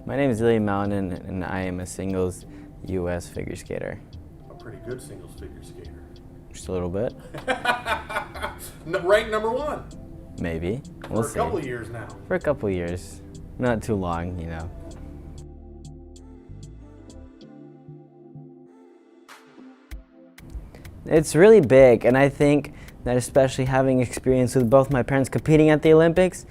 My name is Ilia Malinin, and I am a singles U.S. figure skater. A pretty good singles figure skater. Just a little bit. Ranked number one. Maybe. We'll see. For a couple of years now. For a couple of years. Not too long, you know. It's really big, and I think that especially having experience with both my parents competing at the Olympics,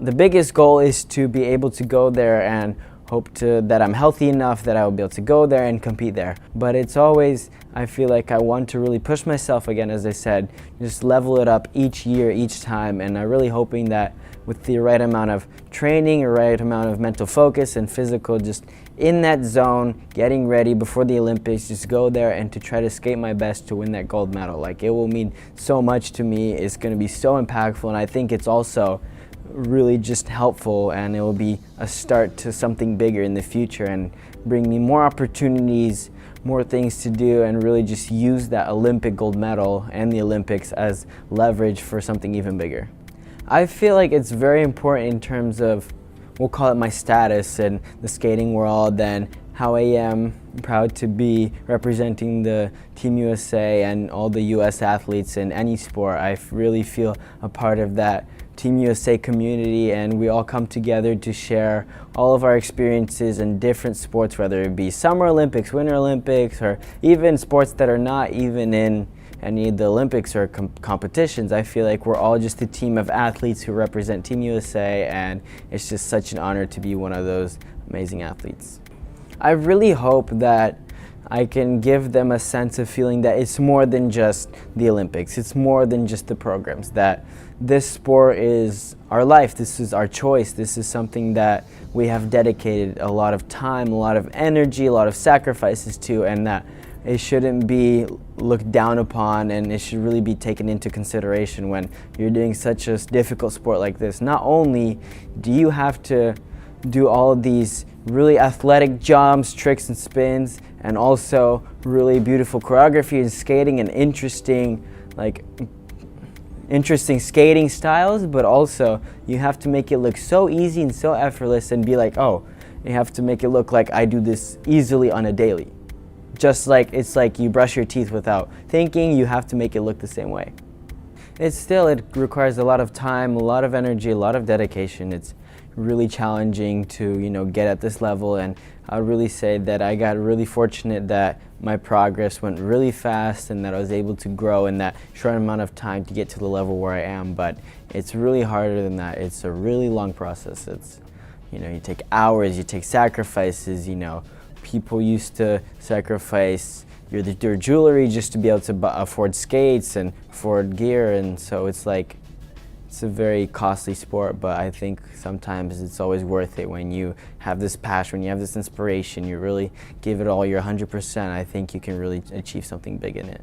the biggest goal is to be able to go there and hope that I'm healthy enough that I will be able to go there and compete there. But it's always, I feel like I want to really push myself again, as I said, just level it up each year, each time, and I'm really hoping that with the right amount of training, or right amount of mental focus and physical, just in that zone, getting ready before the Olympics, just go there and to try to skate my best to win that gold medal. Like, it will mean so much to me. It's going to be so impactful, and I think it's also really just helpful, and it will be a start to something bigger in the future and bring me more opportunities, more things to do, and really just use that Olympic gold medal and the Olympics as leverage for something even bigger. I feel like it's very important in terms of, we'll call it my status in the skating world, and how I am proud to be representing the Team USA and all the US athletes in any sport. I really feel a part of that Team USA community, and we all come together to share all of our experiences in different sports, whether it be Summer Olympics, Winter Olympics, or even sports that are not even in any of the Olympics or competitions. I feel like we're all just a team of athletes who represent Team USA, and it's just such an honor to be one of those amazing athletes. I really hope that I can give them a sense of feeling that it's more than just the Olympics. It's more than just the programs, that this sport is our life. This is our choice. This is something that we have dedicated a lot of time, a lot of energy, a lot of sacrifices to, and that it shouldn't be looked down upon, and it should really be taken into consideration when you're doing such a difficult sport like this. Not only do you have to do all of these really athletic jumps, tricks, and spins, and also really beautiful choreography and skating and interesting skating styles, but also you have to make it look so easy and so effortless, and be like, oh, you have to make it look like I do this easily on a daily. Just like it's like you brush your teeth without thinking, you have to make it look the same way. It requires a lot of time, a lot of energy, a lot of dedication. It's really challenging to, get at this level, and I would really say that I got really fortunate that my progress went really fast and that I was able to grow in that short amount of time to get to the level where I am. But it's really harder than that. It's a really long process. It's, you take hours, you take sacrifices, people used to sacrifice their jewelry just to be able to afford skates and afford gear, and so it's a very costly sport, but I think sometimes it's always worth it when you have this passion, when you have this inspiration, you really give it all your 100%. I think you can really achieve something big in it.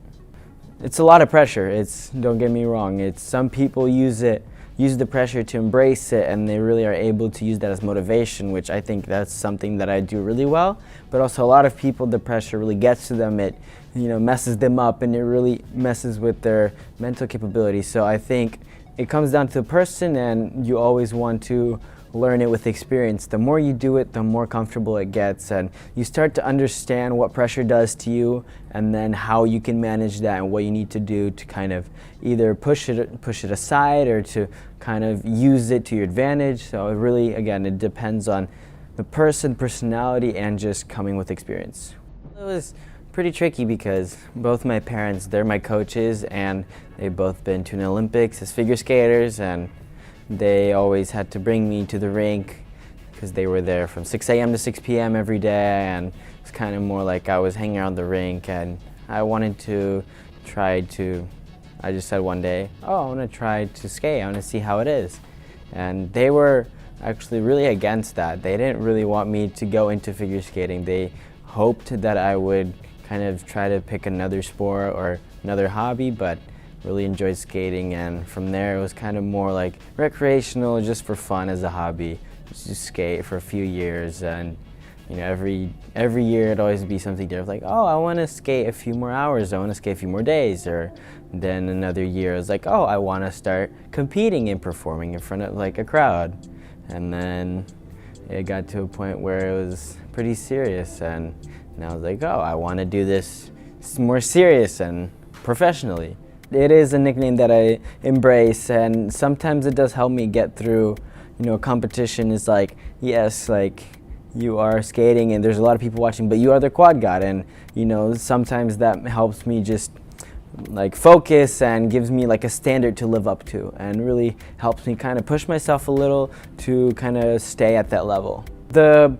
It's a lot of pressure. Don't get me wrong. Some people use the pressure to embrace it, and they really are able to use that as motivation, which I think that's something that I do really well. But also a lot of people, the pressure really gets to them. It messes them up, and it really messes with their mental capabilities. So I think it comes down to the person, and you always want to learn it with experience. The more you do it, the more comfortable it gets, and you start to understand what pressure does to you, and then how you can manage that and what you need to do to kind of either push it aside or to kind of use it to your advantage. So it really, again, it depends on the personality, and just coming with experience. It was pretty tricky because both my parents, they're my coaches, and they've both been to an Olympics as figure skaters, and they always had to bring me to the rink because they were there from 6 a.m. to 6 p.m. every day, and it's kind of more like I was hanging around the rink, and I wanted to I just said one day, oh, I want to try to skate, I want to see how it is. And they were actually really against that. They didn't really want me to go into figure skating. They hoped that I would kind of try to pick another sport or another hobby, but really enjoyed skating, and from there it was kind of more like recreational, just for fun as a hobby. Just skate for a few years, and every year it'd always be something different, like, oh, I want to skate a few more hours, I want to skate a few more days, or then another year it was like, oh, I want to start competing and performing in front of a crowd. And then it got to a point where it was pretty serious, and I was like, oh, I want to do this more serious and professionally. It is a nickname that I embrace, and sometimes it does help me get through, a competition. Is like, yes, like you are skating and there's a lot of people watching, but you are the quad god, and sometimes that helps me just like focus and gives me like a standard to live up to, and really helps me kind of push myself a little to kind of stay at that level. The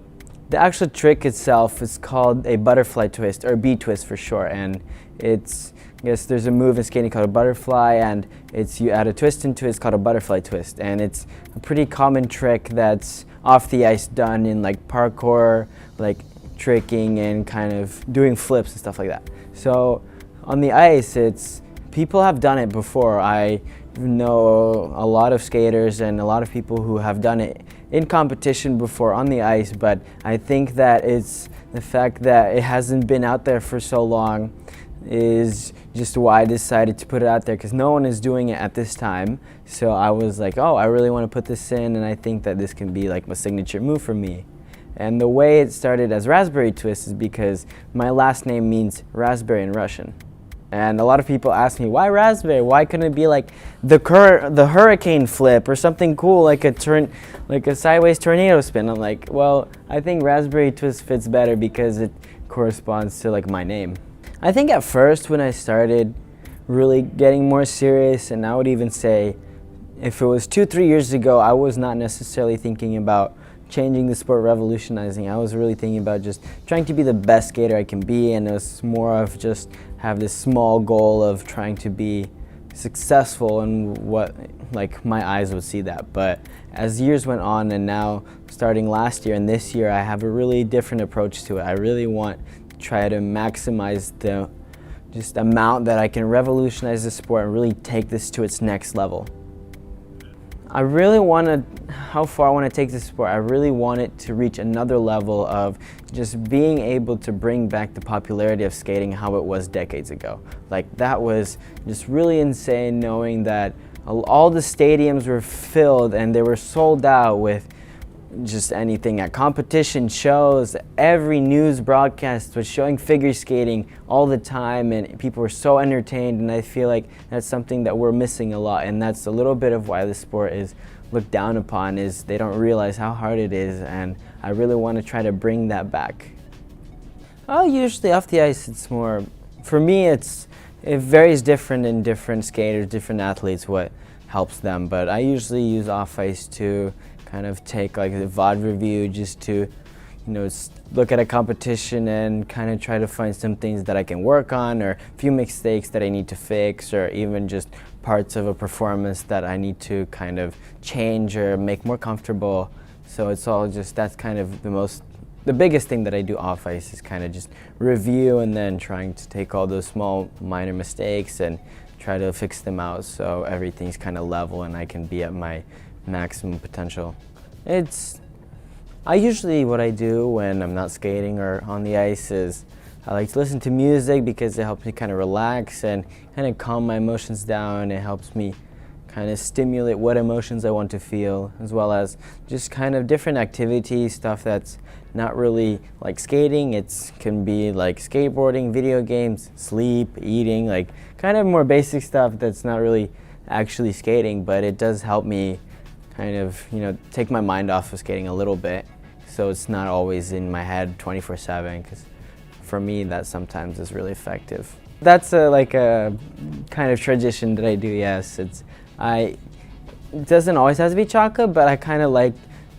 actual trick itself is called a butterfly twist, or B twist for short, and I guess there's a move in skating called a butterfly, and you add a twist into it. It's called a butterfly twist, and it's a pretty common trick that's off the ice, done in like parkour, like tricking and kind of doing flips and stuff like that. So on the ice, people have done it before. I know a lot of skaters and a lot of people who have done it in competition before on the ice, but I think that it's the fact that it hasn't been out there for so long is just why I decided to put it out there, because no one is doing it at this time. So I was like, oh, I really want to put this in, and I think that this can be like a signature move for me. And the way it started as raspberry twist is because my last name means raspberry in Russian. And a lot of people ask me, why raspberry? Why couldn't it be like the hurricane flip or something cool, like a sideways tornado spin? I'm like, well, I think raspberry twist fits better because it corresponds to like my name. I think at first when I started really getting more serious, and I would even say if it was 2-3 years ago, I was not necessarily thinking about changing the sport, revolutionizing. I was really thinking about just trying to be the best skater I can be, and it was more of just have this small goal of trying to be successful and what like my eyes would see that. But as years went on, and now starting last year and this year, I have a really different approach to it. I really want to try to maximize the just amount that I can revolutionize the sport and really take this to its next level. I really want to, how far I want to take this sport, I really want it to reach another level of just being able to bring back the popularity of skating how it was decades ago. Like, that was just really insane, knowing that all the stadiums were filled and they were sold out with just anything at competition shows. Every news broadcast was showing figure skating all the time, and people were so entertained, and I feel like that's something that we're missing a lot, and that's a little bit of why the sport is looked down upon, is they don't realize how hard it is, and I really want to try to bring that back. Usually off the ice, it's more, for me it varies different in different skaters, different athletes, what helps them, but I usually use off ice to kind of take like the VOD review, just to look at a competition and kind of try to find some things that I can work on, or a few mistakes that I need to fix, or even just parts of a performance that I need to kind of change or make more comfortable. So it's all just, that's kind of the biggest thing that I do off ice, is kind of just review and then trying to take all those small minor mistakes and try to fix them out so everything's kind of level and I can be at my maximum potential. What I do when I'm not skating or on the ice is I like to listen to music, because it helps me kind of relax and kind of calm my emotions down. It helps me kind of stimulate what emotions I want to feel, as well as just kind of different activities, stuff that's not really like skating. It can be like skateboarding, video games, sleep, eating, like kind of more basic stuff that's not really actually skating, but it does help me kind of, take my mind off of skating a little bit, so it's not always in my head 24/7, because for me that sometimes is really effective. That's like a kind of tradition that I do, yes. It doesn't always have to be chocolate, but I kind of like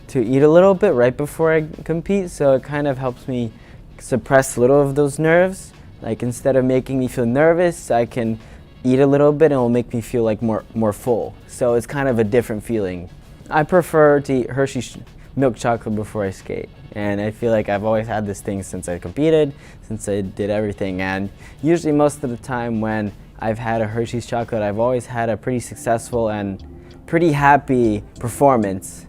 to eat a little bit right before I compete, so it kind of helps me suppress a little of those nerves. Like, instead of making me feel nervous, I can eat a little bit and it will make me feel like more full. So it's kind of a different feeling. I prefer to eat Hershey's milk chocolate before I skate, and I feel like I've always had this thing since I competed, since I did everything, and usually most of the time when I've had a Hershey's chocolate, I've always had a pretty successful and pretty happy performance.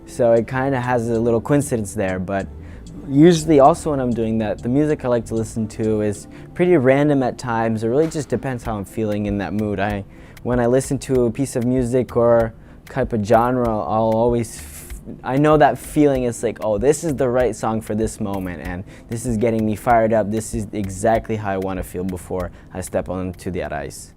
So it kind of has a little coincidence there, but usually also when I'm doing that, the music I like to listen to is pretty random at times. It really just depends how I'm feeling in that mood. When I listen to a piece of music or type of genre, I'll always I know that feeling. It's like, oh, this is the right song for this moment, and this is getting me fired up. This is exactly how I want to feel before I step onto that ice.